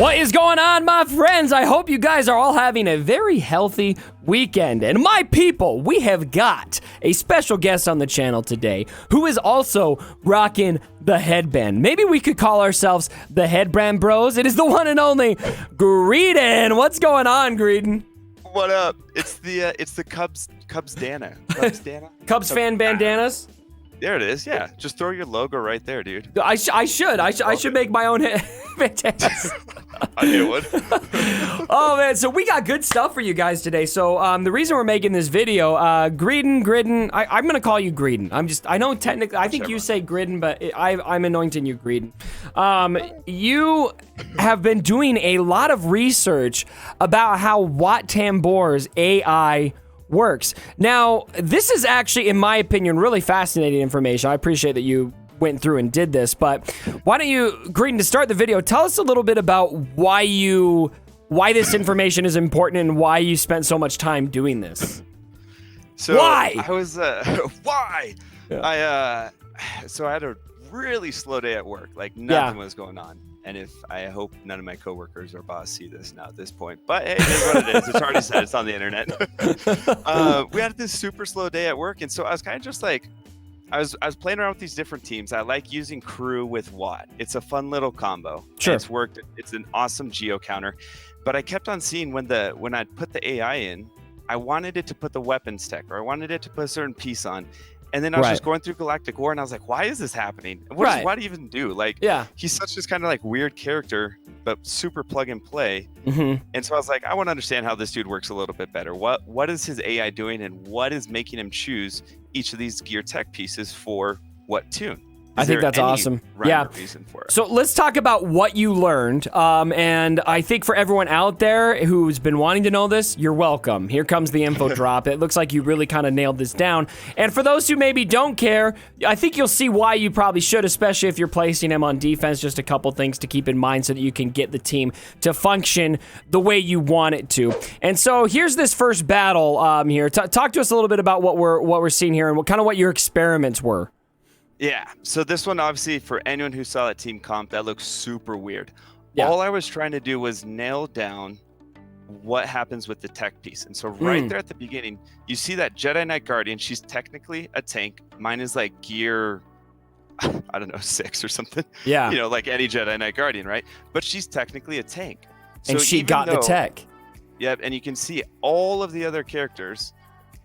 What is going on, my friends? I hope you guys are all having a very healthy weekend. And my people, we have got a special guest on the channel today who is also rocking the headband. Maybe we could call ourselves the Headband Bros. It is the one and only Greedon. What's going on, Greedon? What up? It's the Cubs Dana. Cubs fan bandanas? There it is. Yeah, just throw your logo right there, dude. I should make my own bandanas. I knew it. Oh man, so we got good stuff for you guys today. So the reason we're making this video, Greedon, I'm gonna call you Greedon. I know technically, I think you say Greedon, but I'm anointing you Greedon. You have been doing a lot of research about how Wat Tambor's AI works. Now, this is actually, in my opinion, really fascinating information. I appreciate that you went through and did this, but why don't you, Greedon, to start the video, tell us a little bit about why this information is important and why you spent so much time doing this. So why? I was why? Yeah. So I had a really slow day at work. Like nothing was going on. And I hope none of my coworkers or boss see this now at this point. But hey, it is what it is. It's already said. It's on the internet. We had this super slow day at work, and so I was kind of just like, I was playing around with these different teams. I like using crew with Wat. It's a fun little combo. Sure. It's worked. It's an awesome geo counter. But I kept on seeing when I put the AI in, I wanted it to put the weapons tech, or I wanted it to put a certain piece on. And then I was just going through Galactic War, and I was like, why is this happening? What does Wat even do? Like, he's such this kind of like weird character, but super plug and play. Mm-hmm. And so I was like, I want to understand how this dude works a little bit better. What is his AI doing, and what is making him choose each of these gear tech pieces for what tune? I think that's awesome. Yeah. Reason for it? So let's talk about what you learned. And I think for everyone out there who's been wanting to know this, you're welcome. Here comes the info drop. It looks like you really kind of nailed this down. And for those who maybe don't care, I think you'll see why you probably should, especially if you're placing him on defense. Just a couple things to keep in mind so that you can get the team to function the way you want it to. And so here's this first battle here. Talk to us a little bit about what we're seeing here and what your experiments were. Yeah, so this one, obviously, for anyone who saw that team comp, that looks super weird. Yeah. All I was trying to do was nail down what happens with the tech piece. And so right there at the beginning, you see that Jedi Knight Guardian. She's technically a tank. Mine is like gear, I don't know, 6 or something. Yeah. You know, like any Jedi Knight Guardian, right? But she's technically a tank. And so she got the tech. Yep, and you can see all of the other characters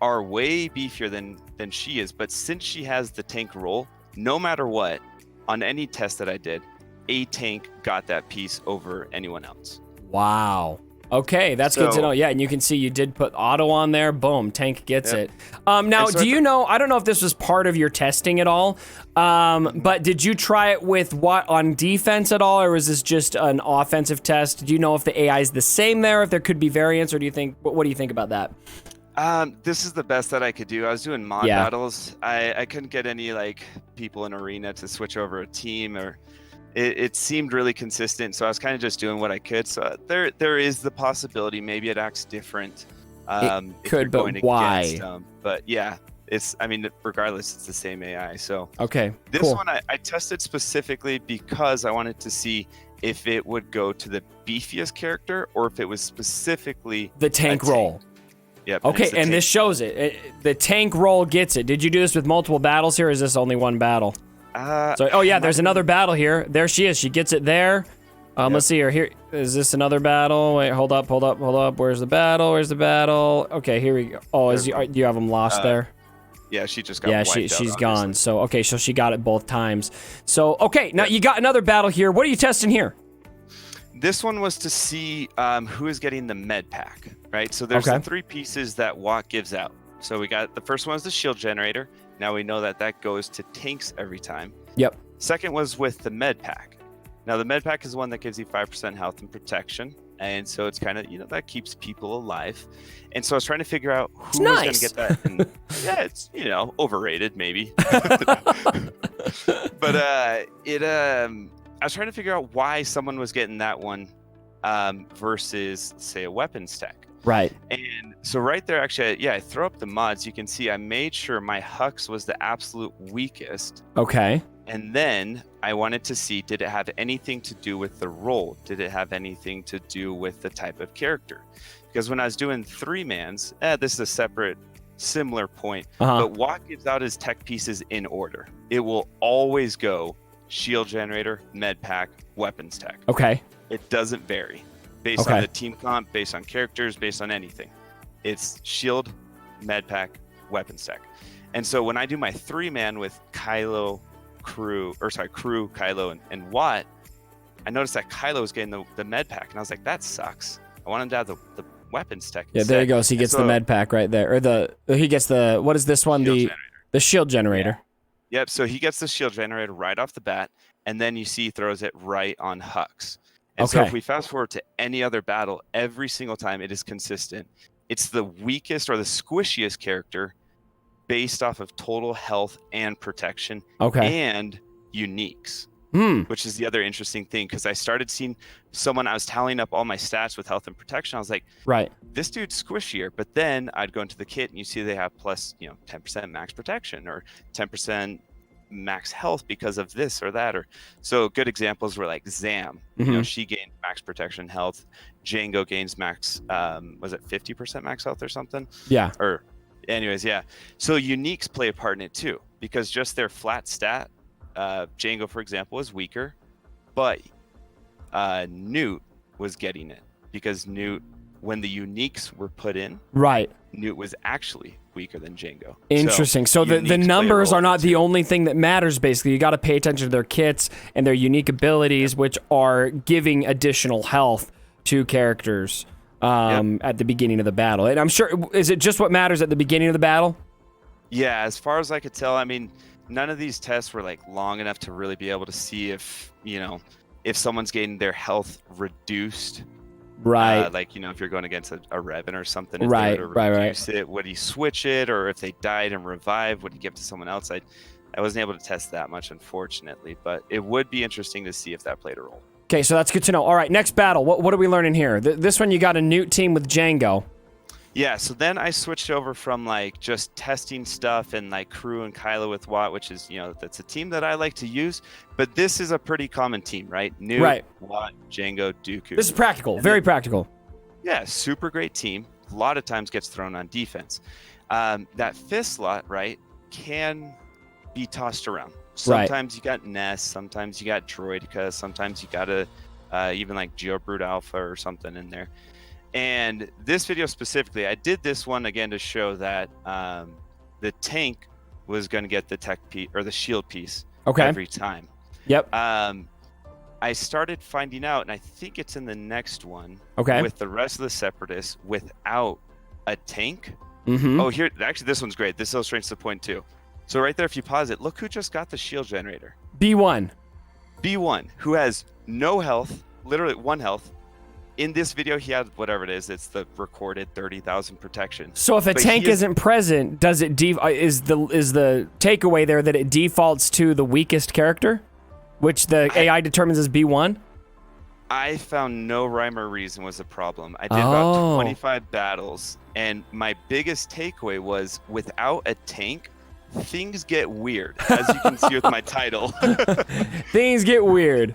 are way beefier than she is. But since she has the tank role, no matter what, on any test that I did, a tank got that piece over anyone else. Wow. Okay, that's good to know. Yeah, and you can see you did put auto on there. Boom, tank gets it. Now, so do you know, I don't know if this was part of your testing at all, but did you try it with Wat on defense at all, or was this just an offensive test? Do you know if the AI is the same there, if there could be variants, or what do you think about that? This is the best that I could do. I was doing mod battles. I couldn't get any like people in arena to switch over a team, or it seemed really consistent. So I was kind of just doing what I could. So there is the possibility maybe it acts different. It could, but why? But yeah, regardless, it's the same AI. So okay, this one I tested specifically because I wanted to see if it would go to the beefiest character or if it was specifically the tank role. Yep, okay, and this shows it. The tank roll gets it. Did you do this with multiple battles here, or is this only one battle? There's another battle here. There she is. She gets it there. Let's see her. Here, is this another battle? Wait, hold up. Where's the battle? Okay, here we go. Oh, do you have them lost there? Yeah, she just got wiped out, she's gone. So, okay, so she got it both times. So, okay, now you got another battle here. What are you testing here? This one was to see who is getting the med pack, right? So there's the 3 pieces that Wat gives out. So we got the first one is the shield generator. Now we know that goes to tanks every time. Yep. Second was with the med pack. Now the med pack is one that gives you 5% health and protection. And so it's kind of, that keeps people alive. And so I was trying to figure out who was going to get that. And, yeah, it's, overrated maybe. But I was trying to figure out why someone was getting that one versus, say, a weapons tech. Right. And so right there, actually, I throw up the mods. You can see I made sure my Hux was the absolute weakest. Okay. And then I wanted to see, did it have anything to do with the role? Did it have anything to do with the type of character? Because when I was doing 3-mans, this is a separate, similar point, but Wat gives out his tech pieces in order. It will always go shield generator, med pack, weapons tech. Okay. It doesn't vary based on the team comp, based on characters, based on anything. It's shield, med pack, weapons tech. And so when I do my 3-man with Kylo, Crew, Kylo, and Wat, I noticed that Kylo was getting the med pack, and I was like, that sucks. I want him to have the weapons tech. Yeah, there you go. So he gets the med pack right there, or he gets the, what is this one? The shield generator. Yeah. Yep. So he gets the shield generator right off the bat, and then you see he throws it right on Hux. And so if we fast forward to any other battle, every single time it is consistent. It's the weakest or the squishiest character based off of total health and protection and uniques, which is the other interesting thing, because I started seeing I was tallying up all my stats with health and protection. I was like, this dude's squishier. But then I'd go into the kit and you see they have plus 10% max protection or 10% max health because of this or that. Or so good examples were like Zam, she gained max protection health. Django gains max was it 50% max health or something? Anyways, so uniques play a part in it too, because just their flat stat, Django, for example, was weaker, but Newt was getting it because Newt, when the uniques were put in, Newt was actually weaker than Django. Interesting. So the numbers are not the only thing that matters, basically. You got to pay attention to their kits and their unique abilities, which are giving additional health to characters. At the beginning of the battle. And I'm sure, is it just what matters at the beginning of the battle? Yeah, as far as I could tell, I mean, none of these tests were like long enough to really be able to see if, if someone's getting their health reduced. Like, if you're going against a Revan or something, if they were to reduce it, would he switch it? Or if they died and revived, would he give it to someone else? I wasn't able to test that much, unfortunately, but it would be interesting to see if that played a role. Okay, so that's good to know. All right, next battle. What are we learning here? This one, you got a Newt team with Django. Yeah, so then I switched over from like just testing stuff and like Crew and Kylo with Wat, which is, that's a team that I like to use. But this is a pretty common team, right? Newt, Wat, Django, Dooku. This is practical, very practical. Yeah, super great team. A lot of times gets thrown on defense. That fifth slot, can be tossed around. Sometimes you got Ness, sometimes you got Droideka, sometimes you got even like Geobrute Alpha or something in there. And this video specifically, I did this one again to show that the tank was going to get the tech piece or the shield piece every time. Yep. I started finding out, and I think it's in the next one, with the rest of the Separatists without a tank. Oh, here, actually, this one's great. This illustrates the point too. So right there, if you pause it, look who just got the shield generator. B1. B1, who has no health, literally 1 health. In this video, he had whatever it is. It's the recorded 30,000 protection. So if a tank isn't present, does it is the takeaway there that it defaults to the weakest character, which the AI determines as B1? I found no rhyme or reason was a problem. I did about 25 battles, and my biggest takeaway was without a tank, things get weird, as you can see with my title. Things get weird.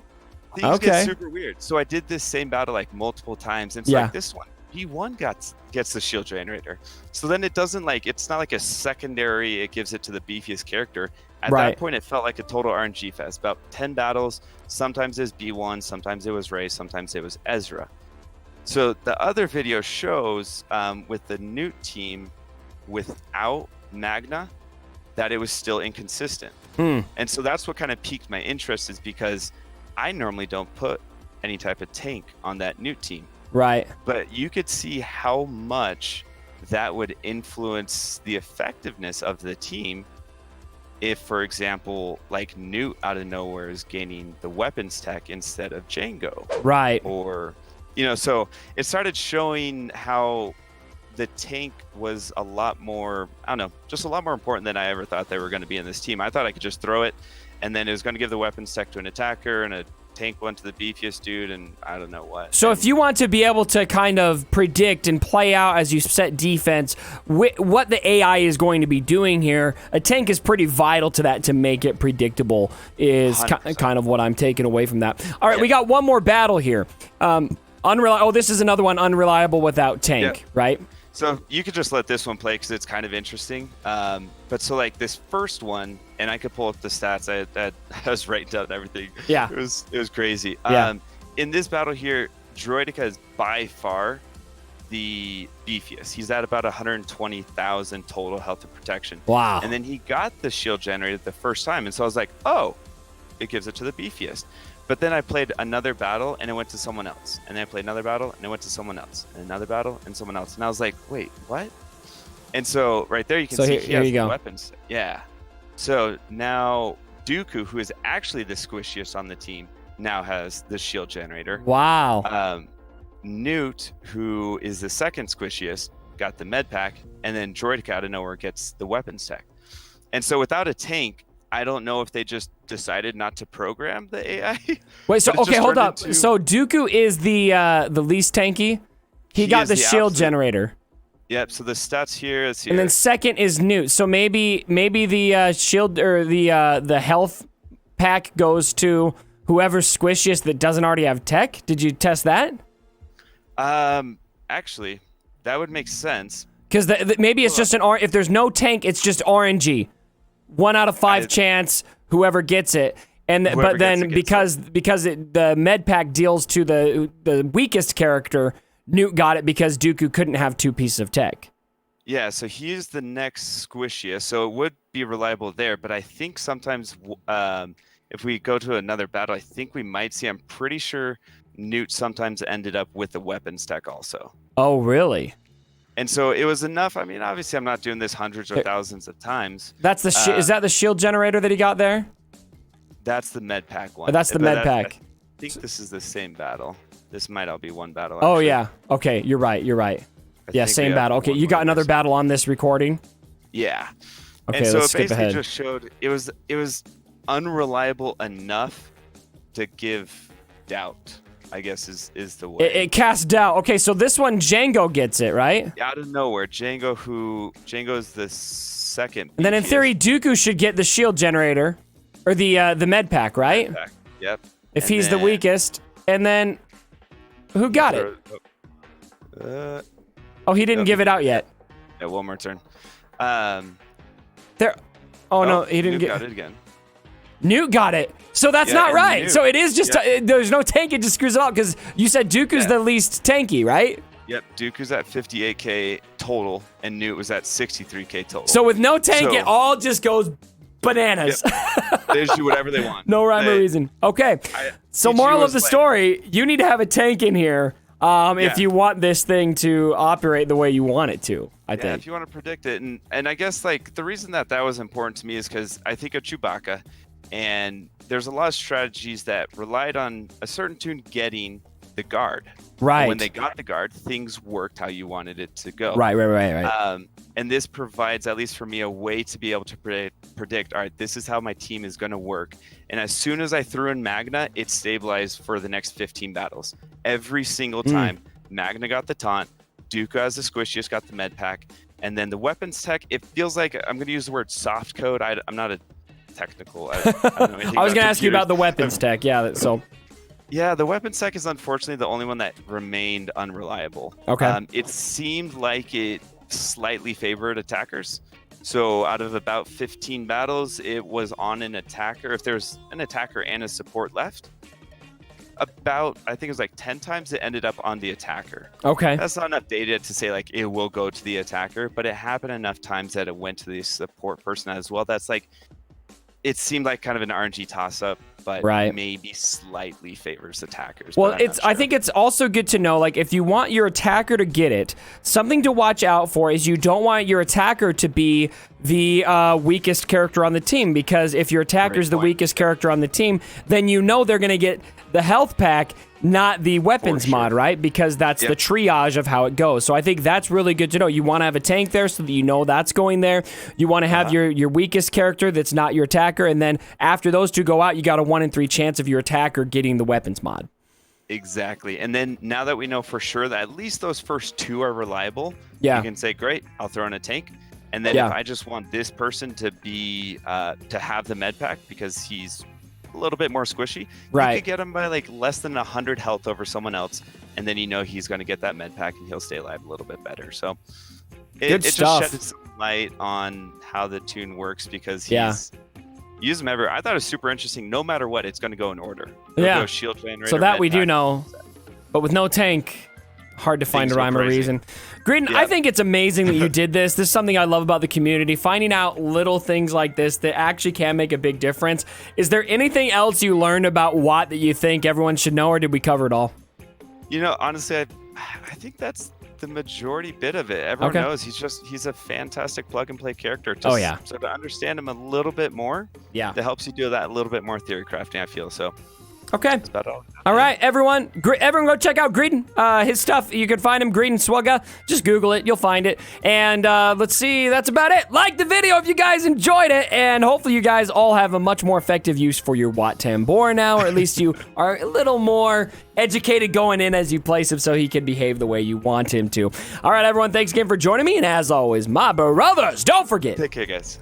Things get super weird. So I did this same battle like multiple times. And it's like this one, B1 gets the shield generator. So then it doesn't it's not like a secondary, it gives it to the beefiest character. At that point, it felt like a total RNG fest. About 10 battles, sometimes it was B1, sometimes it was Rey, sometimes it was Ezra. So the other video shows with the Newt team without Magna, that it was still inconsistent. And so that's what kind of piqued my interest, is because I normally don't put any type of tank on that Newt team. But you could see how much that would influence the effectiveness of the team if, for example, like Newt out of nowhere is gaining the weapons tech instead of Django. Or, so it started showing how the tank was a lot more, I don't know, just a lot more important than I ever thought they were going to be in this team. I thought I could just throw it, and then it was going to give the weapons tech to an attacker, and tank went to the beefiest dude, and I don't know what. So if you want to be able to kind of predict and play out as you set defense what the AI is going to be doing here, a tank is pretty vital to that to make it predictable is kind of what I'm taking away from that. All right, we got one more battle here. Oh, this is another one, unreliable without tank, right? So you could just let this one play because it's kind of interesting. But so like this first one, and I could pull up the stats. I was writing down everything. Yeah, it was crazy. Yeah. In this battle here, Droideka is by far the beefiest. He's at about 120,000 total health and protection. Wow. And then he got the shield generated the first time, and so I was like, oh, it gives it to the beefiest. But then I played another battle and it went to someone else. And then I played another battle and it went to someone else. And another battle and someone else. And I was like, wait, what? And so right there you can see he has the weapons. Yeah. So now Dooku, who is actually the squishiest on the team, now has the shield generator. Wow. Newt, who is the second squishiest, got the med pack. And then Droideka out of nowhere gets the weapons tech. And so without a tank, I don't know if they just decided not to program the AI. Wait, so okay, hold up. So Dooku is the least tanky. He got the shield generator. Yep. So the stats here is here. And then second is Newt. So maybe the shield or the health pack goes to whoever's squishiest that doesn't already have tech. Did you test that? Actually, that would make sense. Because maybe it's just if there's no tank, it's just RNG. 1 out of 5 chance whoever gets it, and but then because the med pack deals to the weakest character, Newt got it because Dooku couldn't have 2 pieces of tech. Yeah, so he's the next squishiest, so it would be reliable there. But I think sometimes if we go to another battle, I think we might see. I'm pretty sure Newt sometimes ended up with the weapons tech also. Oh, really? And so it was enough. I mean, obviously, I'm not doing this hundreds or thousands of times. That's the is that the shield generator that he got there? That's the med pack one. That's the med pack. I think this is the same battle. This might all be one battle. Actually. Oh yeah. Okay, you're right. Yeah, same battle. Okay, you got another battle on this recording. Yeah. Okay, and so let's it skip ahead. just showed it was unreliable enough to give doubt, I guess is the way. It casts doubt. Okay, so this one, Django gets it, right? Out of nowhere. Django's the second. And then in theory, Dooku should get the shield generator. Or the med pack, right? Med pack. Yep. If he's the weakest. And then, who got it? Oh, he didn't give it out yet. Yeah, one more turn. There. Oh, no, he didn't Newt got it again. Newt got it. So that's not right. So it is just, there's no tank, it just screws it up because you said Dooku's the least tanky, right? Yep, Dooku's at 58k total, and Newt was at 63k total. So with no tank, it all just goes bananas. Yep. They just do whatever they want. No rhyme or reason. Okay, so moral of the story, you need to have a tank in here if you want this thing to operate the way you want it to, I think. If you want to predict it. And I guess like the reason that was important to me is because I think of Chewbacca, and there's a lot of strategies that relied on a certain tune getting the guard. Right. And when they got the guard, things worked how you wanted it to go. Right. And this provides, at least for me, a way to be able to predict, all right, this is how my team is going to work. And as soon as I threw in Magna, it stabilized for the next 15 battles. Every single time, Magna got the taunt, Dooku as the squishiest got the med pack, and then the weapons tech, it feels like, I'm going to use the word soft code. I'm not a technical. I don't know anything I was going to ask you about the weapons tech. Yeah, so... Yeah, the weapons tech is unfortunately the only one that remained unreliable. Okay. It seemed like it slightly favored attackers. So out of about 15 battles, it was on an attacker. If there's an attacker and a support left, about, I think it was like 10 times it ended up on the attacker. Okay. That's not enough data to say like it will go to the attacker, but it happened enough times that it went to the support person as well. That's like, it seemed like kind of an RNG toss-up, but maybe slightly favors attackers. Well, I think it's also good to know, like, if you want your attacker to get it, something to watch out for is you don't want your attacker to be the weakest character on the team, because if your attacker is the weakest character on the team, then you know they're going to get the health pack not the weapons For sure. mod, right? Because that's the triage of how it goes. So I think that's really good to know. You want to have a tank there so that you know that's going there. You want to have your weakest character that's not your attacker, and then after those two go out, you got a 1 in 3 chance of your attacker getting the weapons mod. Exactly. And then now that we know for sure that at least those first 2 are reliable, you can say, great, I'll throw in a tank. And then if I just want this person to be to have the med pack because he's a little bit more squishy, you could get him by like less than 100 health over someone else, and then you know he's going to get that med pack and he'll stay alive a little bit better. So it just shed some light on how the tune works because he's use them everywhere. I thought it was super interesting. No matter what, it's going to go in order. It'll go shield generator, so that we do know, but with no tank, hard to find a rhyme or reason. Greedon, I think it's amazing that you did this. This is something I love about the community, finding out little things like this that actually can make a big difference. Is there anything else you learned about Wat that you think everyone should know, or did we cover it all? You know, honestly, I think that's the majority bit of it. Everyone knows he's a fantastic plug and play character. So to understand him a little bit more, that helps you do that a little bit more theory crafting, I feel. So that's about all right, everyone go check out Greedon. His stuff, you can find him, Greedon Swugga. Just Google it, you'll find it. And let's see, that's about it. Like the video if you guys enjoyed it, and hopefully you guys all have a much more effective use for your Wat Tambor now, or at least you are a little more educated going in as you place him so he can behave the way you want him to. All right, everyone, thanks again for joining me, and as always, my brothers, don't forget. Take care, guys.